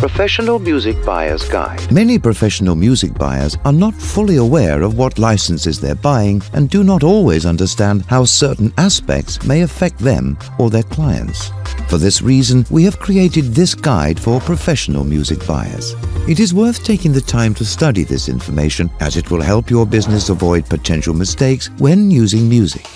Professional Music Buyer's Guide. Many professional music buyers are not fully aware of what licenses they're buying and do not always understand how certain aspects may affect them or their clients. For this reason, we have created this guide for professional music buyers. It is worth taking the time to study this information, as it will help your business avoid potential mistakes when using music.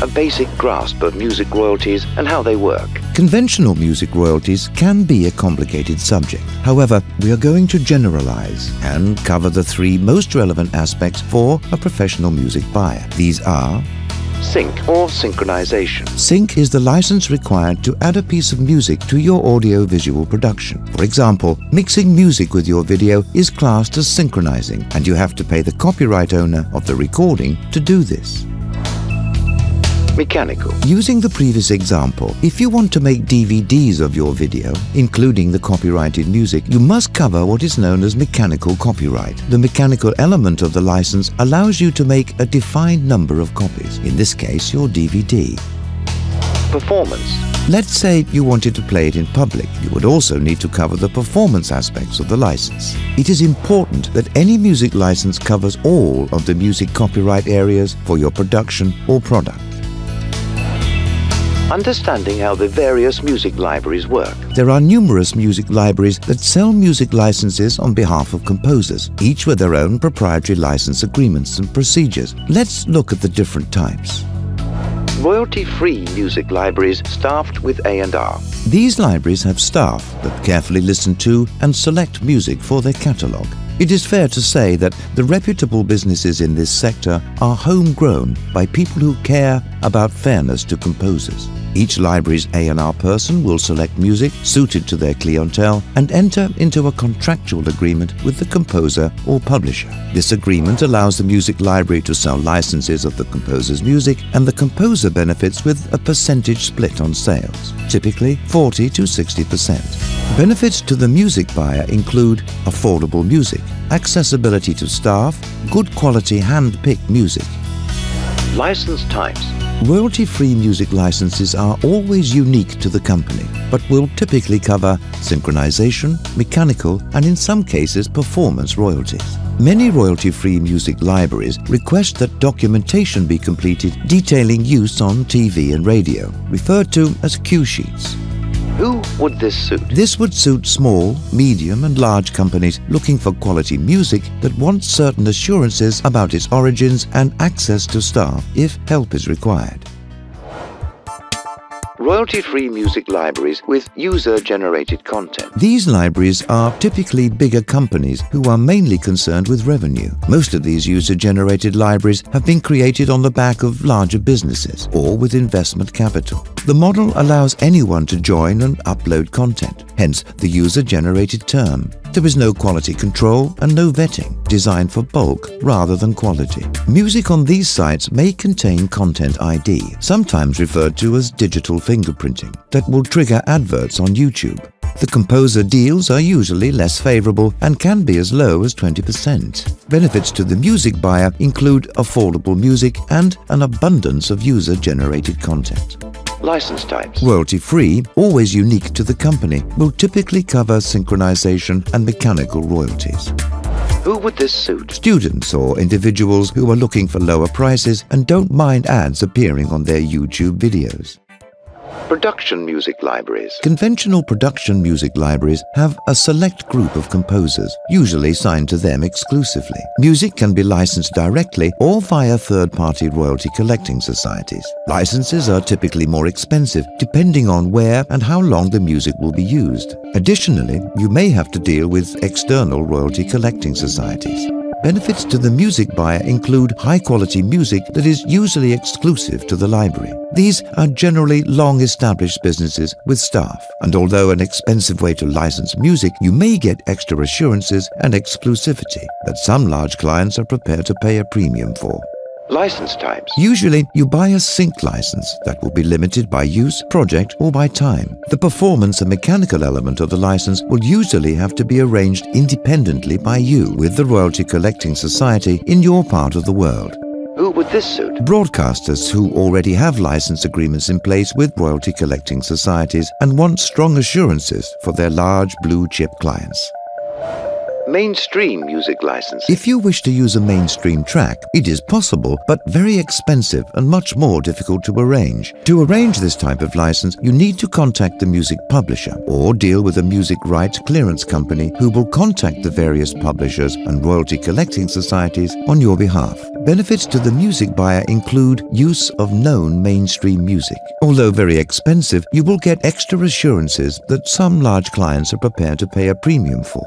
A basic grasp of music royalties and how they work. Conventional music royalties can be a complicated subject. However, we are going to generalize and cover the three most relevant aspects for a professional music buyer. These are: Sync or synchronization. Sync is the license required to add a piece of music to your audio-visual production. For example, mixing music with your video is classed as synchronizing, and you have to pay the copyright owner of the recording to do this. Mechanical. Using the previous example, if you want to make DVDs of your video, including the copyrighted music, you must cover what is known as mechanical copyright. The mechanical element of the license allows you to make a defined number of copies, in this case your DVD. Performance. Let's say you wanted to play it in public. You would also need to cover the performance aspects of the license. It is important that any music license covers all of the music copyright areas for your production or product. Understanding how the various music libraries work. There are numerous music libraries that sell music licenses on behalf of composers, each with their own proprietary license agreements and procedures. Let's look at the different types. Royalty-free music libraries staffed with A&R. These libraries have staff that carefully listen to and select music for their catalogue. It is fair to say that the reputable businesses in this sector are homegrown by people who care about fairness to composers. Each library's A&R person will select music suited to their clientele and enter into a contractual agreement with the composer or publisher. This agreement allows the music library to sell licenses of the composer's music, and the composer benefits with a percentage split on sales, typically 40 to 60%. Benefits to the music buyer include affordable music, accessibility to staff, good quality hand-picked music. License types. Royalty-free music licenses are always unique to the company, but will typically cover synchronization, mechanical, and in some cases performance royalties. Many royalty-free music libraries request that documentation be completed detailing use on TV and radio, referred to as cue sheets. Who would this suit? This would suit small, medium, and large companies looking for quality music that want certain assurances about its origins and access to staff if help is required. Royalty-free music libraries with user-generated content. These libraries are typically bigger companies who are mainly concerned with revenue. Most of these user-generated libraries have been created on the back of larger businesses or with investment capital. The model allows anyone to join and upload content, hence the user-generated term. There is no quality control and no vetting, designed for bulk rather than quality. Music on these sites may contain Content ID, sometimes referred to as digital fingerprinting, that will trigger adverts on YouTube. The composer deals are usually less favorable and can be as low as 20%. Benefits to the music buyer include affordable music and an abundance of user-generated content. License types. Royalty-free, always unique to the company, will typically cover synchronization and mechanical royalties. Who would this suit? Students or individuals who are looking for lower prices and don't mind ads appearing on their YouTube videos. Production music libraries. Conventional production music libraries have a select group of composers, usually signed to them exclusively. Music can be licensed directly or via third-party royalty collecting societies. Licenses are typically more expensive, depending on where and how long the music will be used. Additionally, you may have to deal with external royalty collecting societies. Benefits to the music buyer include high-quality music that is usually exclusive to the library. These are generally long-established businesses with staff, and although an expensive way to license music, you may get extra assurances and exclusivity that some large clients are prepared to pay a premium for. License types. Usually, you buy a sync license that will be limited by use, project, or by time. The performance and mechanical element of the license will usually have to be arranged independently by you with the royalty collecting society in your part of the world. Who would this suit? Broadcasters who already have license agreements in place with royalty collecting societies and want strong assurances for their large blue-chip clients. Mainstream music license. If you wish to use a mainstream track, it is possible, but very expensive and much more difficult to arrange. To arrange this type of license, you need to contact the music publisher or deal with a music rights clearance company who will contact the various publishers and royalty collecting societies on your behalf. Benefits to the music buyer include use of known mainstream music. Although very expensive, you will get extra assurances that some large clients are prepared to pay a premium for.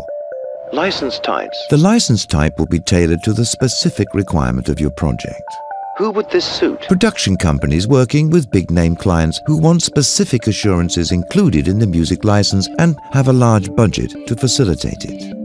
License types. The license type will be tailored to the specific requirement of your project. Who would this suit? Production companies working with big-name clients who want specific assurances included in the music license and have a large budget to facilitate it.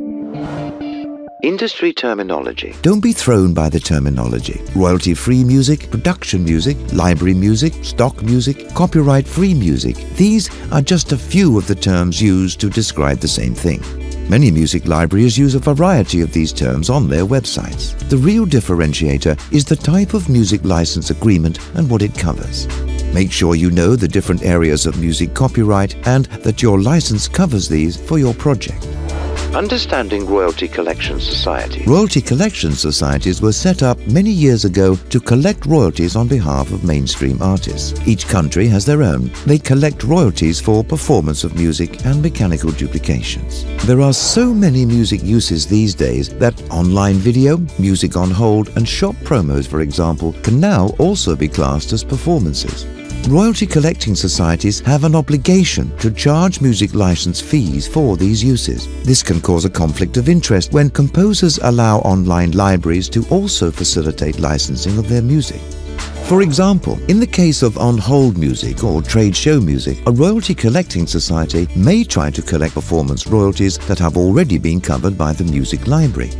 Industry terminology. Don't be thrown by the terminology. Royalty-free music, production music, library music, stock music, copyright-free music. These are just a few of the terms used to describe the same thing. Many music libraries use a variety of these terms on their websites. The real differentiator is the type of music license agreement and what it covers. Make sure you know the different areas of music copyright and that your license covers these for your project. Understanding royalty collection society. Royalty collection societies were set up many years ago to collect royalties on behalf of mainstream artists. Each country has their own. They collect royalties for performance of music and mechanical duplications. There are so many music uses these days that online video, music on hold, and shop promos, for example, can now also be classed as performances. Royalty collecting societies have an obligation to charge music license fees for these uses. This can cause a conflict of interest when composers allow online libraries to also facilitate licensing of their music. For example, in the case of on-hold music or trade show music, a royalty collecting society may try to collect performance royalties that have already been covered by the music library.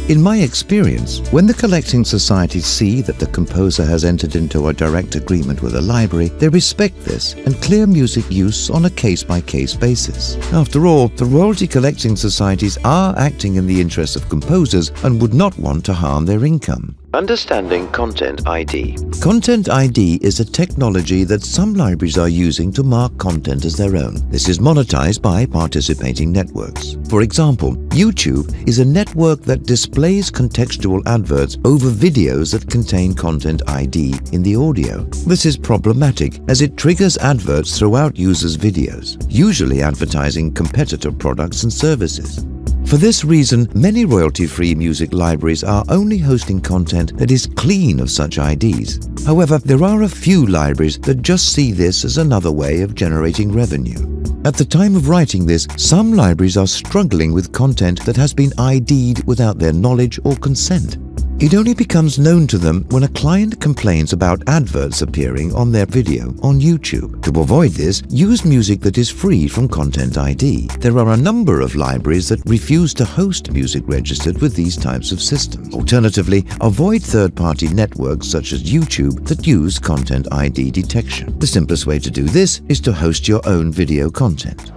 In my experience, when the collecting societies see that the composer has entered into a direct agreement with a library, they respect this and clear music use on a case-by-case basis. After all, the royalty collecting societies are acting in the interests of composers and would not want to harm their income. Understanding Content ID. Content ID is a technology that some libraries are using to mark content as their own. This is monetized by participating networks. For example, YouTube is a network that displays contextual adverts over videos that contain Content ID in the audio. This is problematic as it triggers adverts throughout users' videos, usually advertising competitor products and services. For this reason, many royalty-free music libraries are only hosting content that is clean of such IDs. However, there are a few libraries that just see this as another way of generating revenue. At the time of writing this, some libraries are struggling with content that has been ID'd without their knowledge or consent. It only becomes known to them when a client complains about adverts appearing on their video on YouTube. To avoid this, use music that is free from Content ID. There are a number of libraries that refuse to host music registered with these types of systems. Alternatively, avoid third-party networks such as YouTube that use Content ID detection. The simplest way to do this is to host your own video content.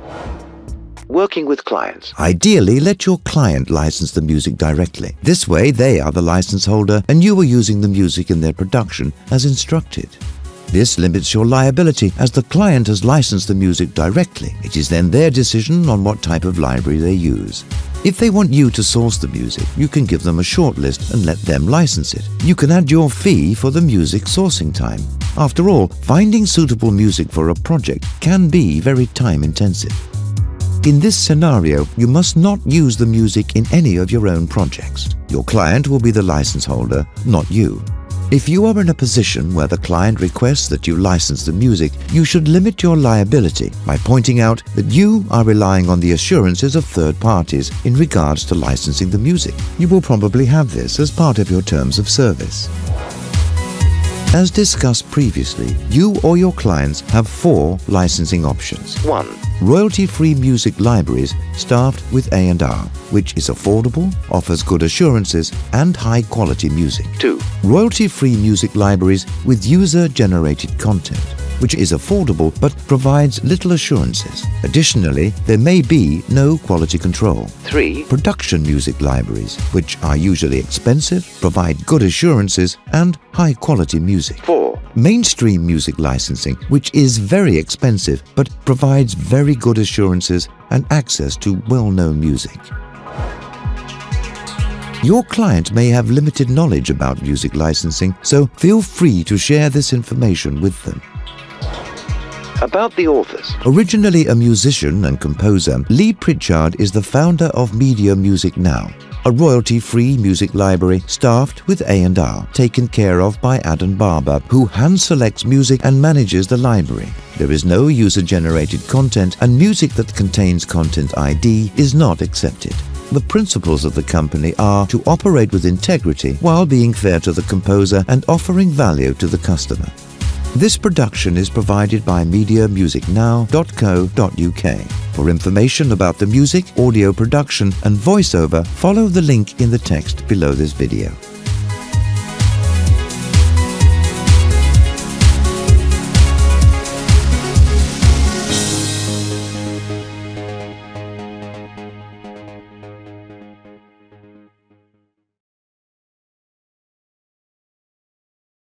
Working with clients. Ideally, let your client license the music directly. This way, they are the license holder and you are using the music in their production as instructed. This limits your liability as the client has licensed the music directly. It is then their decision on what type of library they use. If they want you to source the music, you can give them a shortlist and let them license it. You can add your fee for the music sourcing time. After all, finding suitable music for a project can be very time-intensive. In this scenario, you must not use the music in any of your own projects. Your client will be the license holder, not you. If you are in a position where the client requests that you license the music, you should limit your liability by pointing out that you are relying on the assurances of third parties in regards to licensing the music. You will probably have this as part of your terms of service. As discussed previously, you or your clients have 4 licensing options. 1. Royalty-free music libraries staffed with A&R, which is affordable, offers good assurances, and high-quality music. 2. Royalty-free music libraries with user-generated content. which is affordable but provides little assurances. Additionally, there may be no quality control. 3. Production music libraries, which are usually expensive, provide good assurances, and high-quality music. 4. Mainstream music licensing, which is very expensive but provides very good assurances and access to well-known music. Your client may have limited knowledge about music licensing, so feel free to share this information with them. About the authors. Originally a musician and composer, Lee Pritchard is the founder of Media Music Now, a royalty-free music library staffed with A&R, taken care of by Adam Barber, who hand-selects music and manages the library. There is no user-generated content, and music that contains Content ID is not accepted. The principles of the company are to operate with integrity while being fair to the composer and offering value to the customer. This production is provided by MediaMusicNow.co.uk. For information about the music, audio production, and voiceover, follow the link in the text below this video.